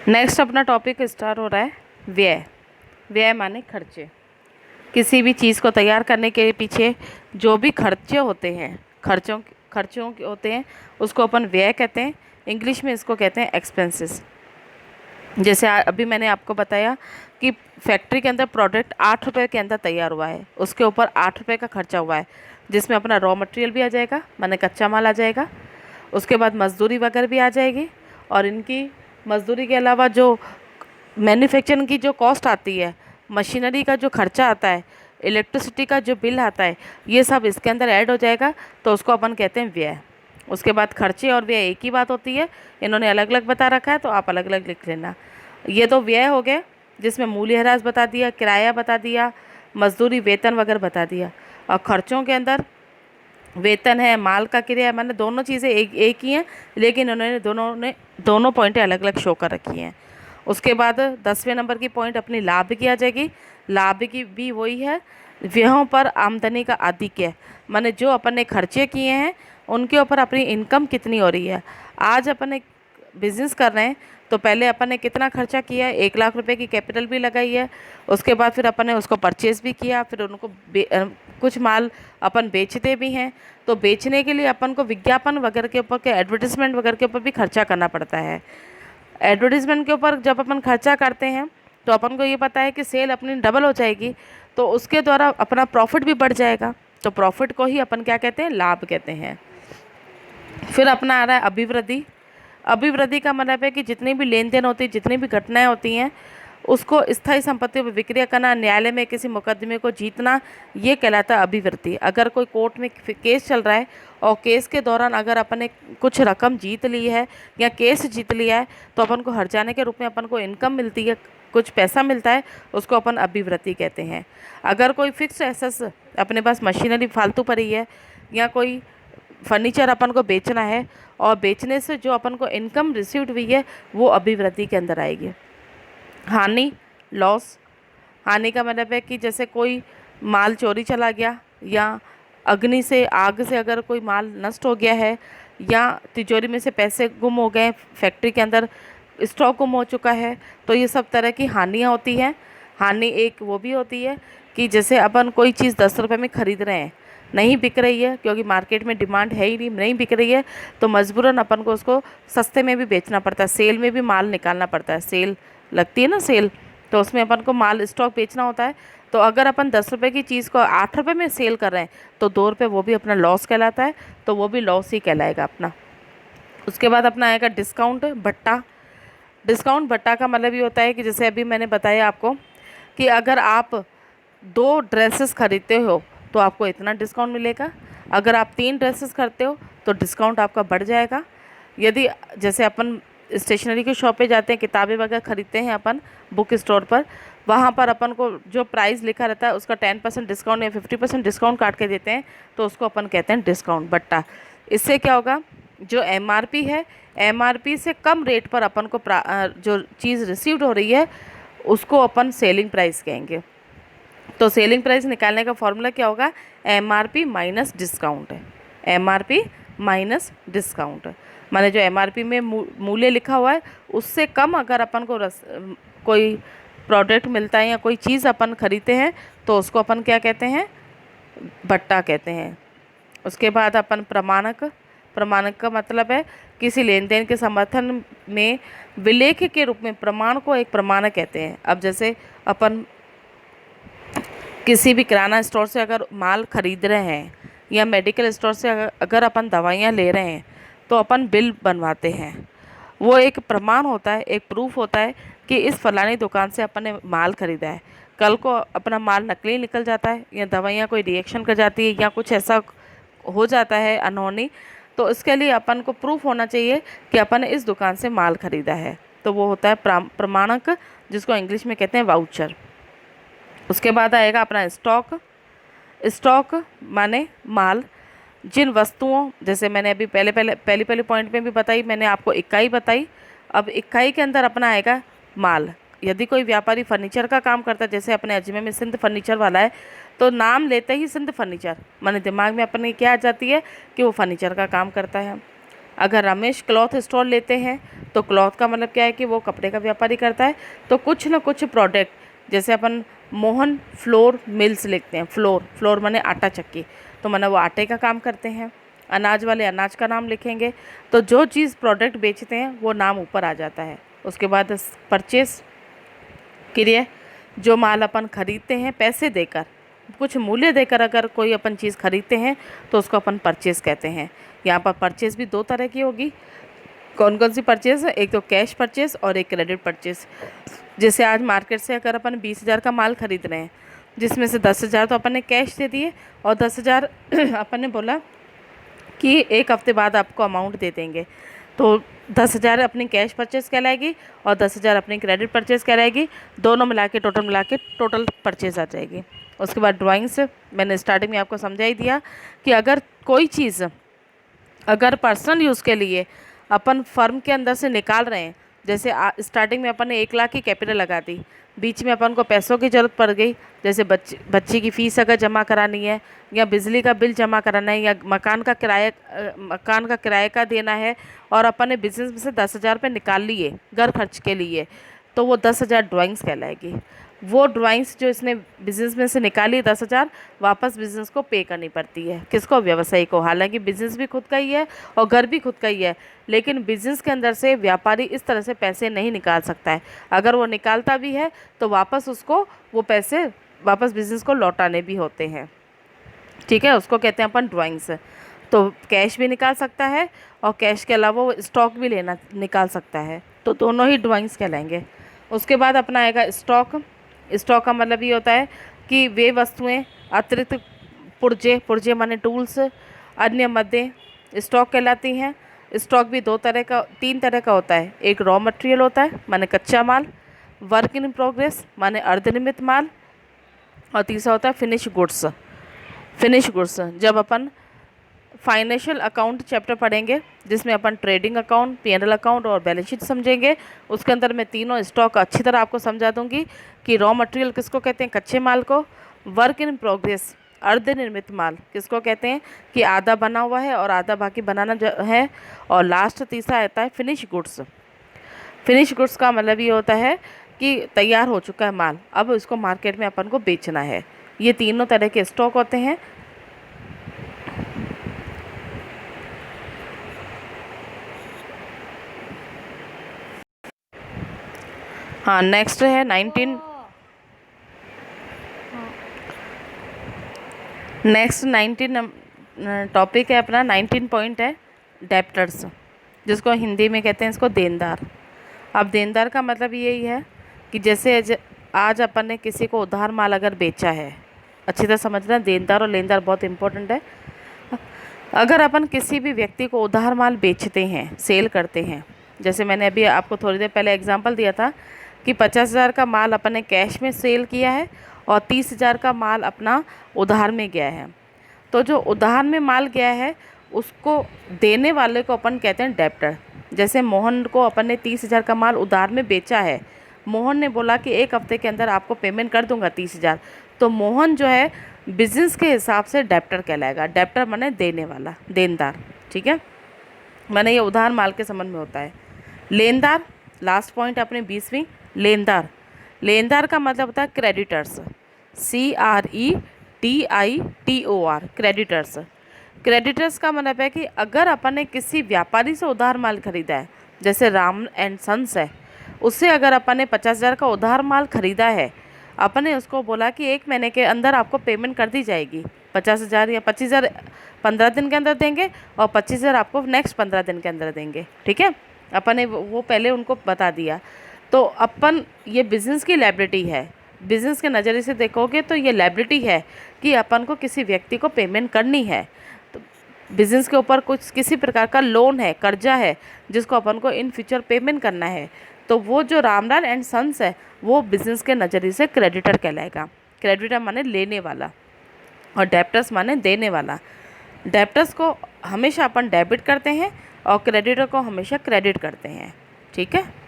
Next अपना topic start हो रहा है व्यय। व्यय माने खर्चे। किसी भी चीज़ को तैयार करने के पीछे जो भी खर्चे होते हैं, खर्चों के होते हैं, उसको अपन व्यय कहते हैं। इंग्लिश में इसको कहते हैं एक्सपेंसेस। जैसे अभी मैंने आपको बताया कि फैक्ट्री के अंदर प्रोडक्ट 8 रुपए के अंदर तैयार हुआ है, उसके ऊपर 8 रुपए का खर्चा हुआ है, जिसमें अपना रॉ मटेरियल भी आ जाएगा, माने कच्चा माल आ जाएगा, उसके बाद मजदूरी वगैरह भी आ जाएगी, और इनकी मजदूरी के अलावा जो मैन्युफैक्चरिंग की जो कॉस्ट आती है, मशीनरी का जो खर्चा आता है, इलेक्ट्रिसिटी का जो बिल आता है, ये सब इसके अंदर ऐड हो जाएगा, तो उसको अपन कहते हैं व्यय। उसके बाद खर्चे और व्यय एक ही बात होती है, इन्होंने अलग अलग बता रखा है तो आप अलग अलग लिख लेना। ये तो व्यय हो गए जिसमें मूल्यह्रास बता दिया, किराया बता दिया, मजदूरी वेतन वगैरह बता दिया। और खर्चों के अंदर वेतन है, माल का किराया, मैंने दोनों चीज़ें एक ही हैं, लेकिन उन्होंने दोनों पॉइंटें अलग अलग शो कर रखी हैं। उसके बाद 10वें नंबर की पॉइंट अपनी लाभ की आ जाएगी। लाभ की भी वही है, व्ययों पर आमदनी का आधिक्य, माने जो अपन ने खर्चे किए हैं उनके ऊपर अपनी इनकम कितनी हो रही है। आज अपन एक बिज़नेस कर रहे हैं तो पहले अपन ने कितना खर्चा किया है, 1 लाख रुपए की कैपिटल भी लगाई है। उसके बाद फिर अपन ने उसको परचेज़ भी किया, फिर उनको कुछ माल अपन बेचते भी हैं, तो बेचने के लिए अपन को विज्ञापन वगैरह के ऊपर, के एडवर्टीज़मेंट वगैरह के ऊपर भी खर्चा करना पड़ता है। एडवर्टीज़मेंट के ऊपर जब अपन खर्चा करते हैं तो अपन को ये पता है कि सेल अपनी डबल हो जाएगी, तो उसके द्वारा अपना प्रॉफिट भी बढ़ जाएगा, तो प्रॉफिट को ही अपन क्या कहते हैं, लाभ कहते हैं। फिर अपना आ रहा है अभिवृद्धि। अभिवृद्धि का मतलब है कि जितनी भी लेन देन होती है, जितनी भी घटनाएं होती हैं, उसको स्थायी संपत्ति पर विक्रय करना, न्यायालय में किसी मुकदमे को जीतना, ये कहलाता है अभिवृद्धि। अगर कोई कोर्ट में केस चल रहा है और केस के दौरान अगर अपन ने कुछ रकम जीत ली है या केस जीत लिया है, तो अपन को हर्जाने के रूप में अपन को इनकम मिलती है, कुछ पैसा मिलता है, उसको अपन अभिवृद्धि कहते हैं। अगर कोई फिक्स एसेस अपने पास मशीनरी फालतू पड़ी है, या कोई फर्नीचर अपन को बेचना है और बेचने से जो अपन को इनकम रिसीव्ड हुई है, वो अभिवृद्धि के अंदर आएगी। हानि, लॉस। हानि का मतलब है कि जैसे कोई माल चोरी चला गया, या अग्नि से, आग से अगर कोई माल नष्ट हो गया है, या तिजोरी में से पैसे गुम हो गए, फैक्ट्री के अंदर स्टॉक गुम हो चुका है, तो ये सब तरह की हानियाँ होती हैं। हानि एक वो भी होती है कि जैसे अपन कोई चीज़ 10 रुपये में ख़रीद रहे हैं, नहीं बिक रही है क्योंकि मार्केट में डिमांड है ही नहीं बिक रही है, तो मजबूरन अपन को उसको सस्ते में भी बेचना पड़ता है, सेल में भी माल निकालना पड़ता है। सेल लगती है ना, सेल, तो उसमें अपन को माल स्टॉक बेचना होता है। तो अगर अपन 10 रुपये की चीज़ को 8 रुपये में सेल कर रहे हैं, तो 2 रुपये वो भी अपना लॉस कहलाता है, तो वो भी लॉस ही कहलाएगा अपना। उसके बाद अपना आएगा डिस्काउंट भट्टा। डिस्काउंट भट्टा का मतलब ये होता है कि जैसे अभी मैंने बताया आपको कि अगर आप 2 ड्रेसेस खरीदते हो तो आपको इतना डिस्काउंट मिलेगा, अगर आप 3 ड्रेसेस खरीदते हो तो डिस्काउंट आपका बढ़ जाएगा। यदि जैसे अपन स्टेशनरी की शॉप पे जाते हैं, किताबें वगैरह खरीदते हैं अपन बुक स्टोर पर, वहाँ पर अपन को जो प्राइस लिखा रहता है उसका 10% डिस्काउंट या 50% डिस्काउंट काट के देते हैं, तो उसको अपन कहते हैं डिस्काउंट बट्टा। इससे क्या होगा, जो एमआरपी है, एमआरपी से कम रेट पर अपन को जो चीज़ रिसीव्ड हो रही है उसको अपन सेलिंग प्राइस कहेंगे। तो सेलिंग प्राइस निकालने का फॉर्मूला क्या होगा, एमआरपी माइनस डिस्काउंट है। एमआरपी माइनस डिस्काउंट माने जो एमआरपी में मूल्य लिखा हुआ है उससे कम अगर अपन को कोई प्रोडक्ट मिलता है या कोई चीज़ अपन खरीदते हैं, तो उसको अपन क्या कहते हैं, बट्टा कहते हैं। उसके बाद अपन प्रमाणक। प्रमाणक का मतलब है किसी लेन देन के समर्थन में विलेख के रूप में प्रमाण को एक प्रमाणक कहते हैं। अब जैसे अपन किसी भी किराना स्टोर से अगर माल खरीद रहे हैं, या मेडिकल स्टोर से अगर अपन दवाइयाँ ले रहे हैं, तो अपन बिल बनवाते हैं, वो एक प्रमाण होता है, एक प्रूफ होता है कि इस फलानी दुकान से अपन ने माल खरीदा है। कल को अपना माल नकली निकल जाता है, या दवाइयाँ कोई रिएक्शन कर जाती है, या कुछ ऐसा हो जाता है अनहोनी, तो इसके लिए अपन को प्रूफ होना चाहिए कि अपन ने इस दुकान से माल खरीदा है, तो वो होता है प्रमाणक, जिसको इंग्लिश में कहते हैं वाउचर। उसके बाद आएगा अपना स्टॉक। स्टॉक माने माल। जिन वस्तुओं, जैसे मैंने अभी पहली पॉइंट में भी बताई, मैंने आपको इकाई बताई, अब इकाई के अंदर अपना आएगा माल। यदि कोई व्यापारी फर्नीचर का काम करता है, जैसे अपने अजमेर में सिंध फर्नीचर वाला है, तो नाम लेते ही सिंध फर्नीचर, माने दिमाग में अपने क्या आ जाती है कि वो फर्नीचर का काम करता है। अगर रमेश क्लॉथ स्टोर लेते हैं तो क्लॉथ का मतलब क्या है कि वो कपड़े का व्यापारी करता है। तो कुछ ना कुछ प्रोडक्ट, जैसे अपन मोहन फ्लोर मिल्स लिखते हैं, फ्लोर माने आटा चक्की, तो माने वो आटे का काम करते हैं। अनाज वाले अनाज का नाम लिखेंगे, तो जो चीज़ प्रोडक्ट बेचते हैं वो नाम ऊपर आ जाता है। उसके बाद परचेस क्रिया, जो माल अपन खरीदते हैं पैसे देकर, कुछ मूल्य देकर अगर कोई अपन चीज़ खरीदते हैं तो उसको अपन परचेस कहते हैं। यहाँ पर परचेस भी दो तरह की होगी। कौन कौन सी परचेस है? एक तो कैश परचेस और एक क्रेडिट परचेस। जैसे आज मार्केट से अगर अपन 20,000 का माल खरीद रहे हैं, जिसमें से 10,000 तो अपन ने कैश दे दिए और 10,000 अपन ने बोला कि एक हफ्ते बाद आपको अमाउंट दे देंगे, तो 10,000 अपनी कैश परचेस कहलाएगी और 10,000 अपनी क्रेडिट परचेस कहलाएगी। दोनों मिला के टोटल परचेस आ जाएगी। उसके बाद ड्राइंग्स, मैंने स्टार्टिंग में आपको समझा ही दिया कि अगर कोई चीज़ अगर पर्सनल यूज़ के लिए अपन फर्म के अंदर से निकाल रहे हैं, जैसे स्टार्टिंग में अपन ने 1 लाख की कैपिटल लगा दी, बीच में अपन को पैसों की ज़रूरत पड़ गई, जैसे बच्ची की फ़ीस अगर जमा करानी है या बिजली का बिल जमा कराना है या मकान का किराए का देना है, और अपन ने बिज़नेस में से 10,000 रुपये निकाल लिए घर खर्च के लिए, तो वो 10,000 ड्राइंग्स कहलाएगी। वो ड्राइंग्स जो इसने बिज़नेस में से निकाली 10,000, वापस बिज़नेस को पे करनी पड़ती है। किसको? व्यवसायी को। हालांकि बिज़नेस भी खुद का ही है और घर भी खुद का ही है, लेकिन बिज़नेस के अंदर से व्यापारी इस तरह से पैसे नहीं निकाल सकता है। अगर वो निकालता भी है तो वापस उसको वो पैसे वापस बिज़नेस को लौटाने भी होते हैं। ठीक है, उसको कहते हैं अपन ड्राइंग्स। तो कैश भी निकाल सकता है और कैश के अलावा वो स्टॉक भी निकाल सकता है, तो दोनों ही ड्राइंग्स कहलाएंगे। उसके बाद अपना आएगा स्टॉक। स्टॉक का मतलब ये होता है कि वे वस्तुएं अतिरिक्त पुर्जे माने टूल्स, अन्य मदें स्टॉक कहलाती हैं। स्टॉक भी तीन तरह का होता है। एक रॉ मटेरियल होता है माने कच्चा माल, वर्क इन प्रोग्रेस माने अर्धनिर्मित माल, और तीसरा होता है फिनिश गुड्स। जब अपन फाइनेंशियल अकाउंट चैप्टर पढ़ेंगे, जिसमें अपन ट्रेडिंग अकाउंट, P&L अकाउंट और बैलेंस शीट समझेंगे, उसके अंदर मैं तीनों स्टॉक अच्छी तरह आपको समझा दूंगी कि रॉ मटेरियल किसको कहते हैं? कच्चे माल को। वर्क इन प्रोग्रेस अर्धनिर्मित माल किसको कहते हैं? कि आधा बना हुआ है और आधा बाकी बनाना है। और लास्ट तीसरा आता है फिनिश गुड्स का मतलब ये होता है कि तैयार हो चुका है माल, अब इसको मार्केट में अपन को बेचना है। ये तीनों तरह के स्टॉक होते हैं। हाँ, नेक्स्ट है 19 टॉपिक है अपना 19 पॉइंट है डेप्टर्स, जिसको हिंदी में कहते हैं इसको देनदार। अब देनदार का मतलब यही है कि जैसे आज अपन ने किसी को उधार माल अगर बेचा है, अच्छी तरह समझना, देनदार और लेनदार बहुत इंपॉर्टेंट है। अगर अपन किसी भी व्यक्ति को उधार माल बेचते हैं, सेल करते हैं, जैसे मैंने अभी आपको थोड़ी देर पहले एग्जांपल दिया था कि 50,000 का माल अपन ने कैश में सेल किया है और 30,000 का माल अपना उधार में गया है। तो जो उधार में माल गया है उसको देने वाले को अपन कहते हैं डेप्टर। जैसे मोहन को अपन ने 30,000 का माल उधार में बेचा है, मोहन ने बोला कि एक हफ्ते के अंदर आपको पेमेंट कर दूंगा 30,000, तो मोहन जो है बिजनेस के हिसाब से डेप्टर कहलाएगा। डेप्टर माने देने वाला, देनदार। ठीक है, माने ये उधार माल के संबंध में होता है। लेनदार, लास्ट पॉइंट अपने 20वीं। लेनदार का मतलब होता है क्रेडिटर्स, CREDITOR, क्रेडिटर्स का मतलब है कि अगर अपन ने किसी व्यापारी से उधार माल खरीदा है, जैसे राम एंड सन्स है, उससे अगर अपन ने 50,000 का उधार माल खरीदा है, अपन ने उसको बोला कि 1 महीने के अंदर आपको पेमेंट कर दी जाएगी, 50,000 या 25,000 15 दिन के अंदर देंगे और 25,000 आपको नेक्स्ट 15 दिन के अंदर देंगे। ठीक है, अपन ने वो पहले उनको बता दिया। तो अपन ये बिज़नेस की लायबिलिटी है, बिज़नेस के नज़रिए से देखोगे तो ये लायबिलिटी है कि अपन को किसी व्यक्ति को पेमेंट करनी है। तो बिज़नेस के ऊपर कुछ किसी प्रकार का लोन है, कर्जा है, जिसको अपन को इन फ्यूचर पेमेंट करना है, तो वो जो रामलाल एंड सन्स है वो बिज़नेस के नज़रिए से क्रेडिटर कहलाएगा। क्रेडिटर माने लेने वाला और डेप्टर्स माने देने वाला। डेप्टर्स को हमेशा अपन डेबिट करते हैं और क्रेडिटर को हमेशा क्रेडिट करते हैं। ठीक है।